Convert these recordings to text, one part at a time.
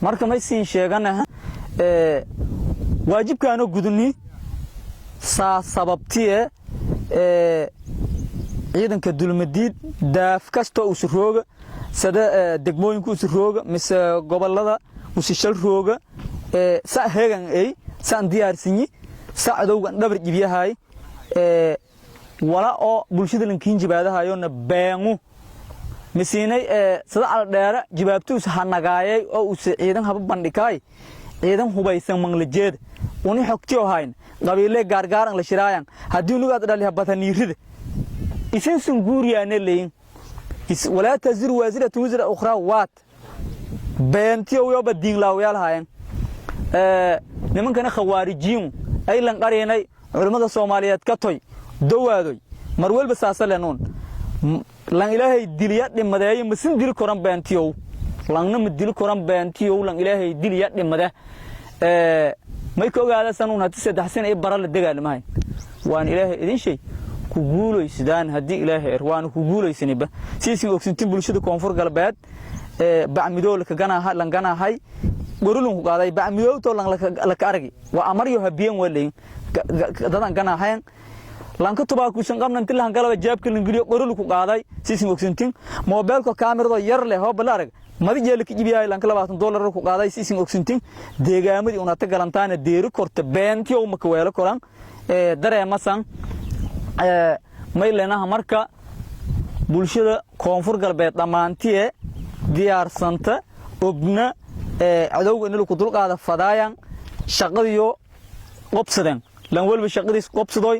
marka may siin sheeganaha waajibkaanu guduni sababtiye ciidanka dulmadiid daaf kasto uu surooga sada degmooyinku uu surooga mise gobolada uu shil rooga sa heegan ay san diyaarsinyi saacadowgan dhabar jibiyahay wala oo bulshada lankiin jibaadahayo na beengu misinay sada al dheera jibaabtuus hanagaayay oo uu ciidan haba bandhigay ciidan hubaysan manglajeed uni xogtiyo hayn qabiile gaargaaran la shiraayan hadii nugaad dhaliha bataniirida isin sunguuriyaane leeyin wala tazir waziratu wazira ukhra waat beentiyo yo badin laawyal hayan nimankana khawaarijiin ay lan qareenay culimada Soomaaliyeed ka toy dawaadoy mar walba saasaleenoon lan ilaahay diliya dhimadeey masin dil koran beentiyo langna madil koran beentiyo lan ilaahay diliya dhimada may ka ogaada sanuun hadii saddex sano ay baral dagaalmahay waan ilaahay idin shay ku guulaysadaan hadii ilaahay waan ku guulaysanayba siisin ogsintin bulshada koonfur galbeed bacmidool ka ganaha lan ganahay gorulun ku qaaday bacmidow to lan la ka argi waa amaryo habiyeen waleyn dadan ganahayn lan ka tubaa ku sanqamnan tilaan galaba jaabka lingiriyo gorul ku qaaday siisin ogsintin mobilka kaamirado yar leh oo balarag madi jeel ka jibiyay lan $20 ku qaaday siisin ogsintin deegaamadii una ta galantaana deeri korta beentiyo ma ka weelo koran dareemasan mayleenaha marka bulshada koonfur galbeed dhamaantii diyaarsanta ogna cadowga inuu ku dulqaada fadaayan shaqadiyo qobsadeen lan walba shaqadiis qobsadoy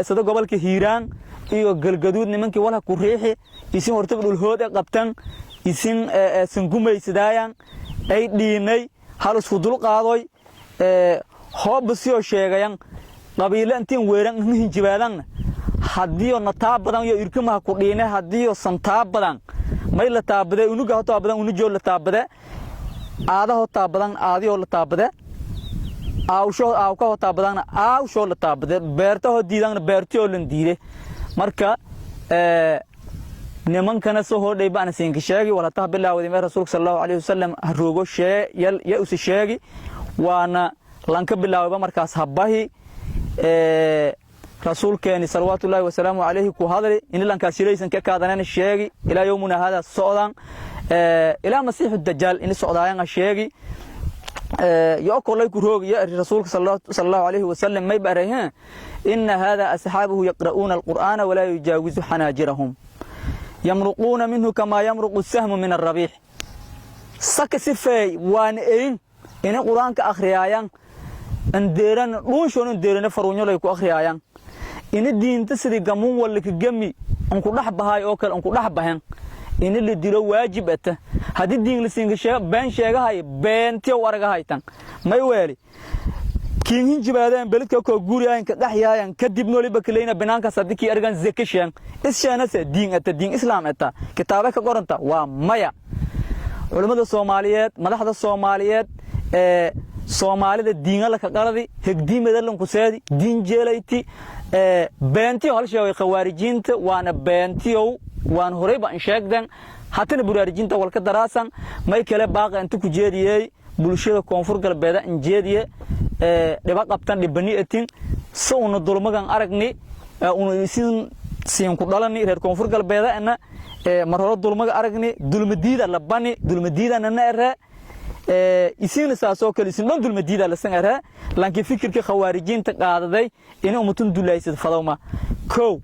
sida gobolka Hiiraan iyo galgaduud nimankii walaha ku riixi isin horta dhul hood ay qabtan isin sangumaysadayaan ay dhiinay hal isku dulqaadoy hoobsiyo sheegayan qabiile intiin weeran hinjibaadan hadii oo nataa badan iyo irkamaha ku dhiinay hadii oo santaa badan may la taabade unuga hota badan unu jool la taabade aada hota badan aadiyo la taabade aawsho ka hota badan aawsho la taabade beerta ho diidan beertiyo lan diire marka nimankana soo hodhay baan siin ka sheegi wala taa bilaawday rasuulka sallallahu alayhi wasallam roogo ya usi sheegi waana lanka bilaaway markaas habahi rasuulkeeni sallallahu wa sallam alayhi ku hadalay in lanka shiraysan ka kaadanana sheegi ila yoomuna hada soodan ila masiix ad-dajjal in soodaayaan sheegi yo kolay ku roog ya rasuulka sallallahu alayhi wa sallam may baraha in hada ashabuhu yaqra'una al-qur'ana wa la yujawizu hanajirahum yamruquna minhu kama yamruqu as-sahmu min ar-rabih sakasifay waan in quraanka akhriyayaan andeeran dhuushon andeerana faruunyo ku akhriyayaan in diinta sidii gamuun wala ka gami aan ku dhaxbahay oo kale aan ku dhaxbahan in la dilo waajibata hadii diin la siinga sheega been sheegahay beentiyo waraga haytan may weeli kiin jibaadeen beledka ko guuriyaan ka dhaxyaayan kadib nooliba kaleena banaanka sadiki argan zakashan ishaanase diin islaam ata kitaaba ka qoranta waa maya culimada Soomaaliyeed madaxda Soomaaliyeed Soomaalida diin la ka qaladi hegdiimada lan ku saadi diin jeelayti beentiyo hal shay khawaarijinta waana beentiyo waan horeyba in sheegdan hatana buraarijinta walka daraasan may kale baaq inta ku jeediyay bulshada koonfur galbeed in jeediye dhiba qabtan dhibani atin soona dulmagan aragni uu siin ku dhalani reer koonfur galbeed ana mar hore dulmaga aragni dulmadiida la bani dulmadiidana neere isin saaso kale isin dulmadiida la sanara laakiin fikirka khawaarijinta qaadaday in ummatun dulaysid fadawma ko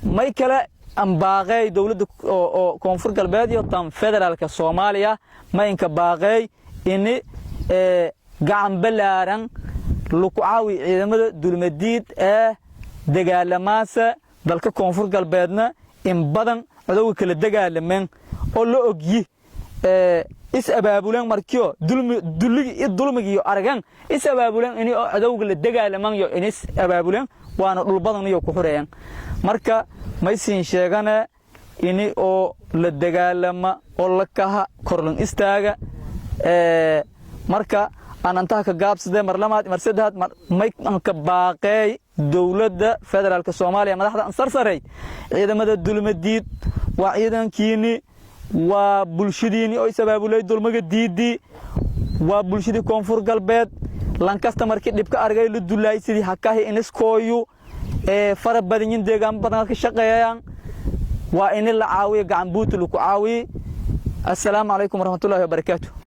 may kale am baaqay dawladda oo koonfur galbeed iyo tan federaalka Soomaaliya ma inka baaqay in gacan balaaran lagu caawi ciidamada dulmadiid dagaalamaasa dalka koonfur galbeedna in badan cadowga kala dagaalameen oo la ogyi is abaabulan markiyo dulmigiyo aragan is abaabulan in cadowga la dagaalaman iyo in is abaabulan waana dhul badan iyo ku xureeyaan marka may siin sheegana in oo la dagaalama oo la kaha korlan istaaga marka anantaa ka gaabsaday mar lamaad mar saddexaad may ka baaqay dawladda federaalka Soomaaliya madaxda ansarsaray ciidamada dulmadiid waa ciidankiini waa bulshadiini oo sabaabulay dulmaga diidi waa bulshadii koonfur galbeed lankasta markii dhibka argay lu dulay sidii hakahi iniskooyu fara badan deegaan badan ka shaqeeyaan waa in la caawiyo gacan buut lagu caawiyo. Assalaamu alaykum warahmatullaahi wabarakaatuh.